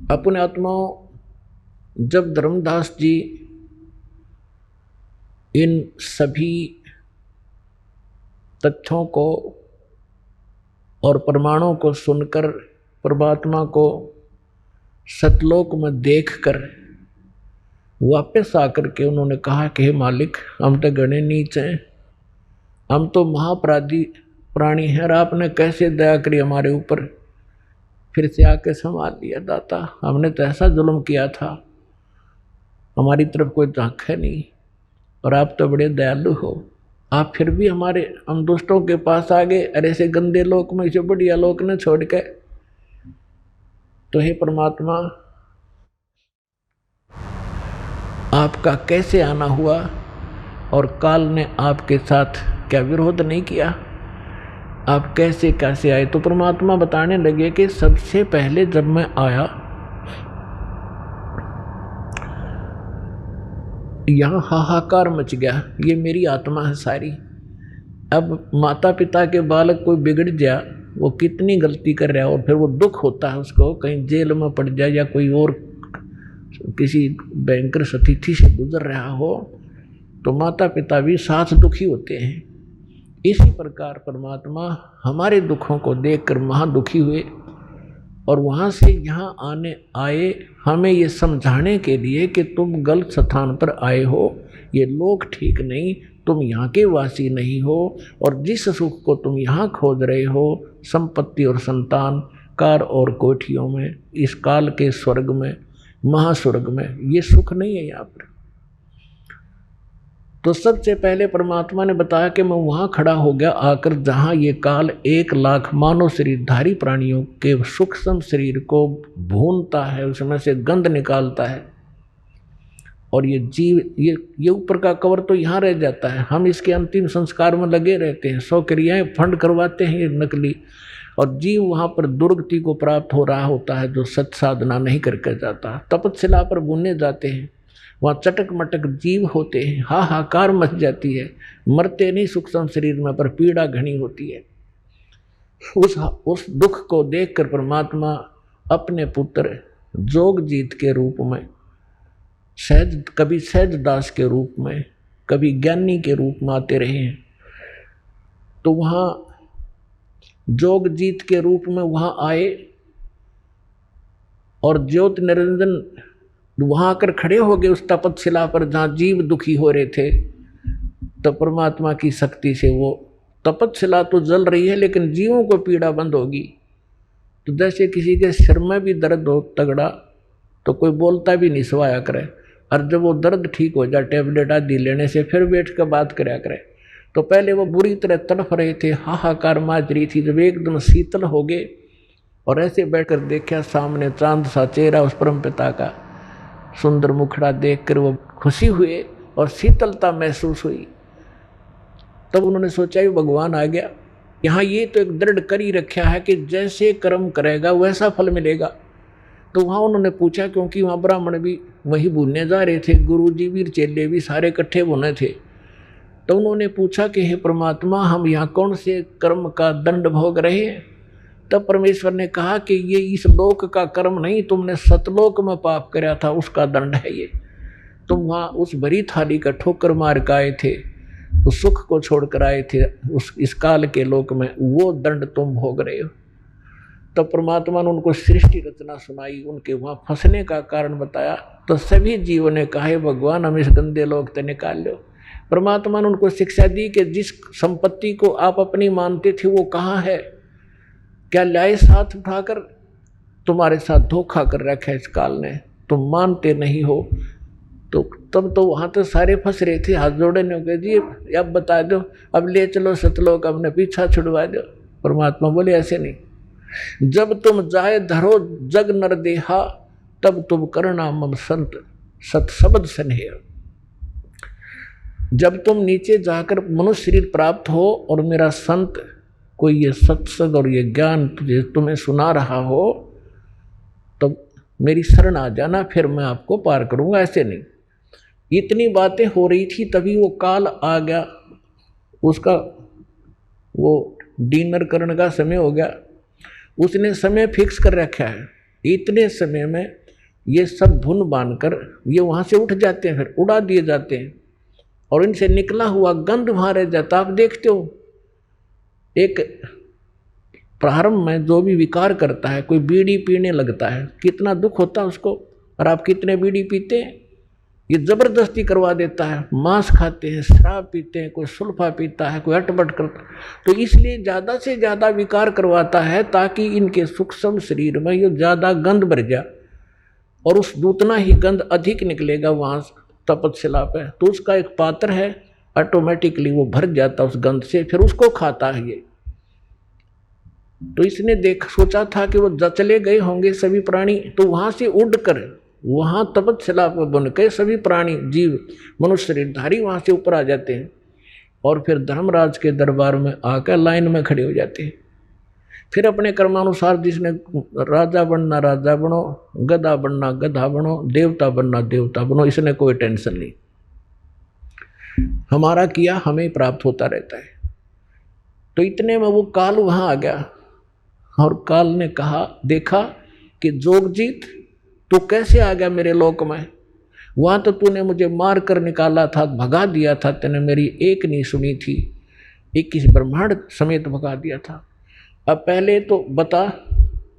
अपने आत्माओं, जब धर्मदास जी इन सभी तथ्यों को और प्रमाणों को सुनकर परमात्मा को सतलोक में देखकर वापस आकर के उन्होंने कहा कि हे मालिक, हम तो गणे नीच हैं, हम तो महापराधी प्राणी हैं, और आपने कैसे दया करी हमारे ऊपर, फिर से आके संभाल लिया दाता। हमने तो ऐसा जुल्म किया था, हमारी तरफ कोई झांक है नहीं, और आप तो बड़े दयालु हो, आप फिर भी हम दुष्टों के पास आ गए, अरे ऐसे गंदे लोक में जो बढ़िया लोक न छोड़ के। तो हे परमात्मा, आपका कैसे आना हुआ, और काल ने आपके साथ क्या विरोध नहीं किया, आप कैसे कैसे आए। तो परमात्मा बताने लगे कि सबसे पहले जब मैं आया, यहाँ हाहाकार मच गया, ये मेरी आत्मा है सारी। अब माता पिता के बालक कोई बिगड़ गया, वो कितनी गलती कर रहा है, और फिर वो दुख होता है उसको, कहीं जेल में पड़ जाए या कोई और किसी भयंकर स्थिति से गुजर रहा हो, तो माता पिता भी साथ दुखी होते हैं। इसी प्रकार परमात्मा हमारे दुखों को देखकर महा दुखी हुए, और वहाँ से यहाँ आए हमें ये समझाने के लिए कि तुम गलत स्थान पर आए हो, ये लोग ठीक नहीं, तुम यहाँ के वासी नहीं हो, और जिस सुख को तुम यहाँ खोज रहे हो, संपत्ति और संतान, कार और कोठियों में, इस काल के स्वर्ग में, महास्वर्ग में, ये सुख नहीं है यहाँ पर। तो सबसे पहले परमात्मा ने बताया कि मैं वहाँ खड़ा हो गया आकर जहाँ ये काल 1,00,000 मानव शरीरधारी प्राणियों के सूक्ष्म शरीर को भूनता है, उसमें से गंध निकालता है, और ये जीव, ये ऊपर का कवर तो यहाँ रह जाता है, हम इसके अंतिम संस्कार में लगे रहते हैं, 100 क्रियाएं फंड करवाते हैं ये नकली, और जीव वहाँ पर दुर्गति को प्राप्त हो रहा होता है जो सत साधना नहीं करके जाता। तपस्या पर भुने जाते हैं, वहाँ चटक मटक जीव होते हैं, हाहाकार मच जाती है, मरते नहीं सूक्ष्म शरीर में, पर पीड़ा घनी होती है। उस दुख को देखकर परमात्मा अपने पुत्र जोगजीत के रूप में, कभी सहज दास के रूप में, कभी ज्ञानी के रूप में आते रहे हैं। तो वहाँ जोगजीत के रूप में वहाँ आए, और ज्योत निरंजन वहाँ आकर खड़े हो गए उस तपस्या पर जहाँ जीव दुखी हो रहे थे। तो परमात्मा की शक्ति से वो तपस्या तो जल रही है, लेकिन जीवों को पीड़ा बंद होगी। तो जैसे किसी के सिर में भी दर्द हो तगड़ा, तो कोई बोलता भी नहीं, सवाया करे, और जब वो दर्द ठीक हो जाए टेबलेट आदि लेने से, फिर बैठ कर बात कराया करे। तो पहले वो बुरी तरह तड़फ रहे थे, हाहाकार माज रही थी, जब एकदम शीतल हो गए और ऐसे बैठकर देखा सामने चांद सा चेहरा उस परम पिता का, सुंदर मुखड़ा देखकर वो खुशी हुए और शीतलता महसूस हुई। तब उन्होंने सोचा ये भगवान आ गया, यहाँ ये तो एक दृढ़ कर ही रखा है कि जैसे कर्म करेगा वैसा फल मिलेगा। तो वहाँ उन्होंने पूछा, क्योंकि वहाँ ब्राह्मण भी वही भूनने जा रहे थे, गुरुजी भी चेले भी सारे इकट्ठे भुने थे। तो उन्होंने पूछा कि हे परमात्मा, हम यहाँ कौन से कर्म का दंड भोग रहे हैं? तब परमेश्वर ने कहा कि ये इस लोक का कर्म नहीं, तुमने सतलोक में पाप कराया था, उसका दंड है ये। तुम वहाँ उस भरी थाली का ठोकर मार के आए थे, उस सुख को छोड़कर आए थे इस काल के लोक में, वो दंड तुम भोग रहे हो। तब परमात्मा ने उनको सृष्टि रचना सुनाई, उनके वहाँ फंसने का कारण बताया। तो सभी जीवों ने कहा, भगवान हम इस गंदे लोक से निकाल लो। परमात्मा ने उनको शिक्षा दी कि जिस संपत्ति को आप अपनी मानते थे वो कहाँ है, क्या लाए साथ उठाकर? तुम्हारे साथ धोखा कर रखा है इस काल ने, तुम मानते नहीं हो। तो तब तो वहाँ तो सारे फंस रहे थे, हाथ जोड़े ने कहा जी अब बता दो, अब ले चलो सतलोक, अपने पीछा छुड़वा दो। परमात्मा बोले ऐसे नहीं, जब तुम जाए धरो जग नर देहा, तब तुम करना मम संत सत शब्द स्नेह। जब तुम नीचे जाकर मनुष्य शरीर प्राप्त हो और मेरा संत कोई ये सत्संग और ये ज्ञान तुम्हें सुना रहा हो, तो मेरी शरण आ जाना, फिर मैं आपको पार करूंगा। ऐसे नहीं। इतनी बातें हो रही थी, तभी वो काल आ गया, उसका वो डिनर करने का समय हो गया। उसने समय फिक्स कर रखा है इतने समय में ये सब भुन बांधकर ये वहाँ से उठ जाते हैं, फिर उड़ा दिए जाते हैं और इनसे निकला हुआ गंध वहाँ रह जाता। आप देखते हो एक प्रारंभ में जो भी विकार करता है, कोई बीड़ी पीने लगता है, कितना दुख होता है उसको। और आप कितने बीड़ी पीते हैं, ये जबरदस्ती करवा देता है। मांस खाते हैं, शराब पीते हैं, कोई सुल्फा पीता है, कोई अटपट करता है। तो इसलिए ज़्यादा से ज़्यादा विकार करवाता है ताकि इनके सूक्ष्म शरीर में ये ज़्यादा गंध भर जाए और उस उतना ही गंध अधिक निकलेगा वहाँ तपस्या पे। तो उसका एक पात्र है, ऑटोमेटिकली वो भर जाता उस गंध से, फिर उसको खाता है ये। तो इसने सोचा था कि वो चले गए होंगे सभी प्राणी, तो वहाँ से उड़कर वहाँ तपस्या पर बन के सभी प्राणी जीव मनुष्य शरीरधारी वहाँ से ऊपर आ जाते हैं और फिर धर्मराज के दरबार में आकर लाइन में खड़े हो जाते हैं। फिर अपने कर्मानुसार जिसने राजा बनना राजा बनो, गधा बनना गधा बनो, देवता बनना देवता बनो, इसने कोई टेंशन नहीं। हमारा किया हमें प्राप्त होता रहता है। तो इतने में वो काल वहाँ आ गया और काल ने कहा, देखा कि जोगजीत तू कैसे आ गया मेरे लोक में? वहाँ तो तूने मुझे मार कर निकाला था, भगा दिया था, तूने मेरी एक नहीं सुनी थी, 21 ब्रह्मांड समेत भगा दिया था। अब पहले तो बता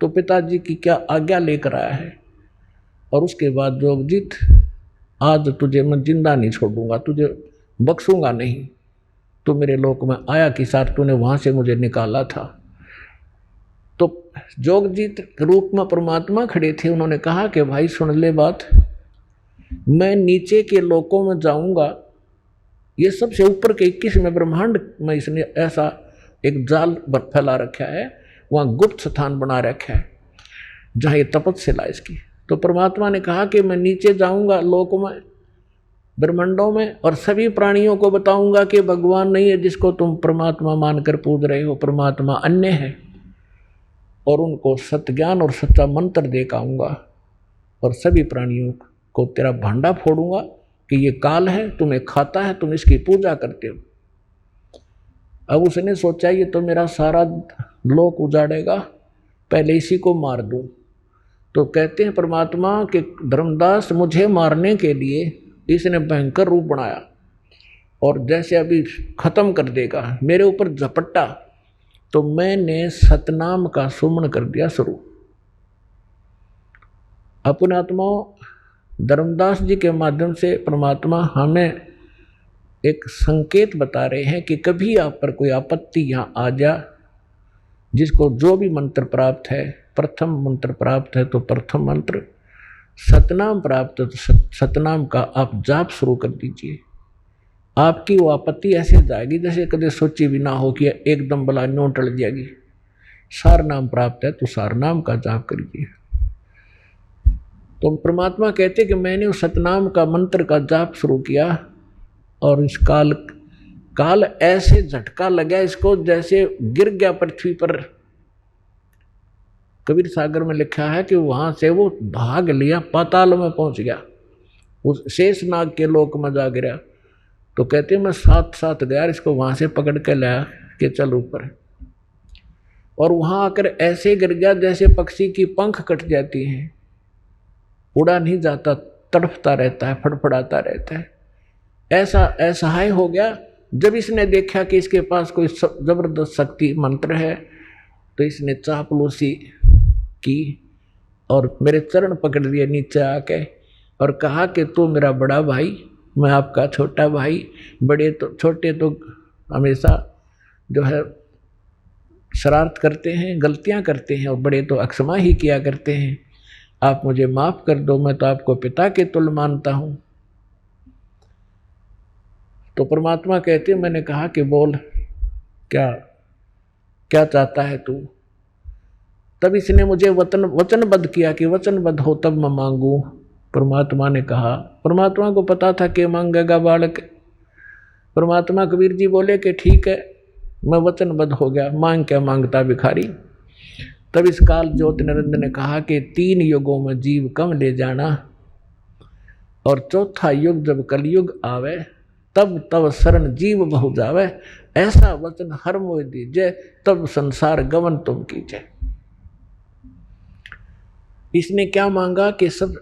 तो पिताजी की क्या आज्ञा लेकर आया है? और उसके बाद जोगजीत आज तुझे मैं जिंदा नहीं छोड़ूंगा, तुझे बख्शूंगा नहीं। तू मेरे लोक में आया कि सार तूने वहाँ से मुझे निकाला था। तो जोगजीत रूप में परमात्मा खड़े थे। उन्होंने कहा कि भाई सुन ले बात, मैं नीचे के लोकों में जाऊंगा, ये सबसे ऊपर के 21वें ब्रह्मांड में इसने ऐसा एक जाल फैला रखा है, वहाँ गुप्त स्थान बना रखा है जहाँ ये तपस्या इसकी। तो परमात्मा ने कहा कि मैं नीचे जाऊंगा लोक में, ब्रह्मांडों में, और सभी प्राणियों को बताऊंगा कि भगवान नहीं है जिसको तुम परमात्मा मानकर पूज रहे हो, परमात्मा अन्य है। और उनको सत्य ज्ञान और सच्चा मंत्र दे के आऊँगा और सभी प्राणियों को तेरा भांडा फोड़ूंगा कि ये काल है, तुम्हें खाता है, तुम इसकी पूजा करते हो। अब उसने सोचा ये तो मेरा सारा लोक उजाड़ेगा, पहले इसी को मार दूं। तो कहते हैं परमात्मा कि धर्मदास मुझे मारने के लिए इसने भयंकर रूप बनाया और जैसे अभी खत्म कर देगा, मेरे ऊपर झपट्टा, तो मैंने सतनाम का सुमन कर दिया शुरू। अपने आत्माओं, धर्मदास जी के माध्यम से परमात्मा हमें एक संकेत बता रहे हैं कि कभी आप पर कोई आपत्ति यहाँ आ जा, जिसको जो भी मंत्र प्राप्त है, प्रथम मंत्र प्राप्त है तो प्रथम मंत्र, सतनाम प्राप्त है तो सतनाम का आप जाप शुरू कर दीजिए। आपकी वो आपत्ति ऐसे जाएगी जैसे कभी सोची भी ना हो कि एकदम बला न्यों टल जाएगी। सार नाम प्राप्त है तो सार नाम का जाप करिए। तो परमात्मा कहते कि मैंने उस सतनाम का मंत्र का जाप शुरू किया और इस काल ऐसे झटका लगा इसको जैसे गिर गया पृथ्वी पर। कबीर सागर में लिखा है कि वहां से वो भाग लिया, पाताल में पहुंच गया, उस शेषनाग के लोक में जा गिरा। तो कहते मैं साथ साथ गया, इसको वहां से पकड़ के लाया कि चल ऊपर, और वहां आकर ऐसे गिर गया जैसे पक्षी की पंख कट जाती हैं, उड़ा नहीं जाता, तड़फता रहता है, फड़फड़ाता रहता है। ऐसा असहाय हो गया। जब इसने देखा कि इसके पास कोई जबरदस्त शक्ति मंत्र है तो इसने चापलूसी की और मेरे चरण पकड़ लिए नीचे आके और कहा कि तू मेरा बड़ा भाई, मैं आपका छोटा भाई। बड़े तो छोटे तो हमेशा जो है शरारत करते हैं, गलतियां करते हैं, और बड़े तो अक्षमा ही किया करते हैं। आप मुझे माफ़ कर दो, मैं तो आपको पिता के तुल्य मानता हूँ। तो परमात्मा कहते मैंने कहा कि बोल क्या क्या चाहता है तू। तब इसने मुझे वचनबद्ध किया कि वचनबद्ध हो तब मैं मांगू। परमात्मा ने कहा, परमात्मा को पता था कि मांगेगा बालक। परमात्मा कबीर जी बोले कि ठीक है, मैं वचनबद्ध हो गया, मांग क्या मांगता भिखारी। तब इस काल ज्योत निरंजन ने कहा कि 3 युगों में जीव कम ले जाना, और चौथा युग जब कलयुग आवे तब तब शरण जीव बहु जावे। ऐसा वचन हर मोह दीजिए, तब संसार गमन तुम कीजिए। इसने क्या मांगा कि सब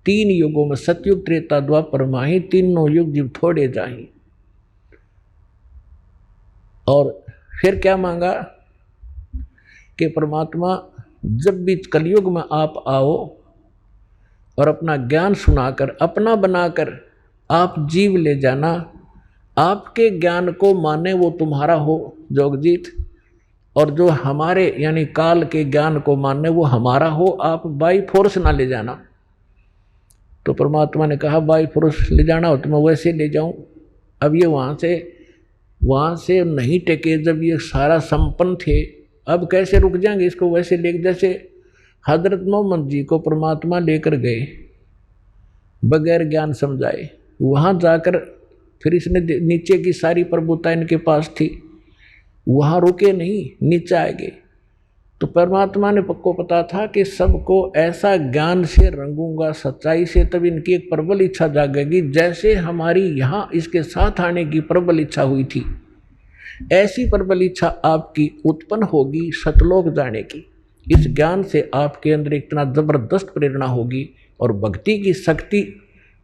3 युगों में सतयुग त्रेता द्वापर माही, तीनों युग जीव थोड़े जाही। और फिर क्या मांगा कि परमात्मा जब भी कलयुग में आप आओ और अपना ज्ञान सुनाकर अपना बनाकर आप जीव ले जाना, आपके ज्ञान को माने वो तुम्हारा हो जोगजीत, और जो हमारे यानी काल के ज्ञान को माने वो हमारा हो, आप बाई फोर्स ना ले जाना। तो परमात्मा ने कहा बाई फोर्स ले जाना हो तो मैं वैसे ले जाऊं। अब ये वहाँ से नहीं टेके, जब ये सारा संपन्न थे अब कैसे रुक जाएंगे इसको वैसे ले। जैसे हजरत मोहम्मद जी को परमात्मा लेकर गए बगैर ज्ञान समझाए, वहाँ जाकर फिर इसने नीचे की सारी प्रभुता इनके पास थी, वहाँ रुके नहीं, नीचे आ गए। तो परमात्मा ने पक्को पता था कि सबको ऐसा ज्ञान से रंगूंगा, सच्चाई से, तब इनकी एक प्रबल इच्छा जागेगी। जैसे हमारी यहाँ इसके साथ आने की प्रबल इच्छा हुई थी, ऐसी प्रबल इच्छा आपकी उत्पन्न होगी सतलोक जाने की। इस ज्ञान से आपके अंदर इतना जबरदस्त प्रेरणा होगी और भक्ति की शक्ति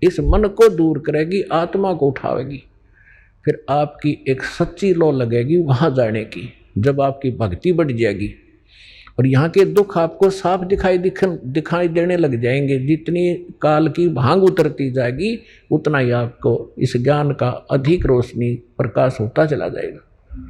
इस मन को दूर करेगी, आत्मा को उठावेगी। फिर आपकी एक सच्ची लौ लगेगी वहाँ जाने की, जब आपकी भक्ति बढ़ जाएगी और यहाँ के दुख आपको साफ दिखाई देने लग जाएंगे। जितनी काल की भांग उतरती जाएगी उतना ही आपको इस ज्ञान का अधिक रोशनी प्रकाश होता चला जाएगा।